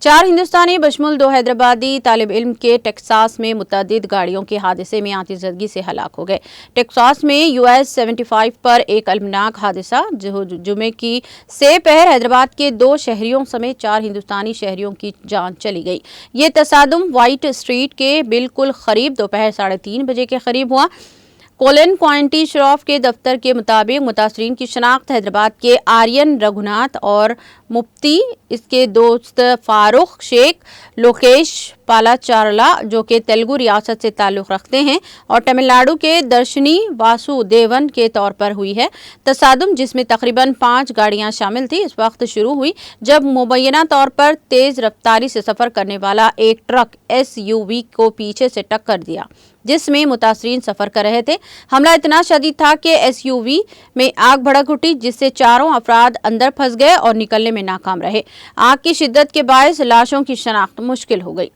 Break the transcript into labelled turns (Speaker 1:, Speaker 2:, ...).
Speaker 1: चार हिंदुस्तानी बशमुल 2 हैदराबादी तालिब इल्म के टेक्सास में मुतअद्दिद गाड़ियों के हादसे में आतिशज़दगी से हलाक हो गए। टेक्सास में US 75 पर एक अलमनाक हादसा जुमे की से पहर हैदराबाद के 2 शहरियों समेत 4 हिंदुस्तानी शहरियों की जान चली गई। ये तसादुम व्हाइट स्ट्रीट के बिल्कुल करीब दोपहर 3:30 बजे के करीब हुआ। कोलन काउंटी शरीफ के दफ्तर के मुताबिक मुतासरीन की शनाख्त हैदराबाद के आर्यन रघुनाथ और मुफ्ती इसके दोस्त फारूक शेख, लोकेश पालाचारला जो कि तेलुगु रियासत से ताल्लुक़ रखते हैं और तमिलनाडु के दर्शनी वासुदेवन के तौर पर हुई है। तसादुम जिसमें तकरीबन 5 गाड़ियां शामिल थी इस वक्त शुरू हुई जब मुबैना तौर पर तेज़ रफ्तारी से सफ़र करने वाला एक ट्रक SUV को पीछे से टक्कर दिया जिसमें मुतासरीन सफ़र कर रहे थे। हमला इतना शदीद था कि SUV में आग भड़क उठी जिससे चारों अफराद अंदर फंस गए और निकलने में नाकाम रहे। आग की शिद्दत के बायस लाशों की शनाख्त मुश्किल हो गई।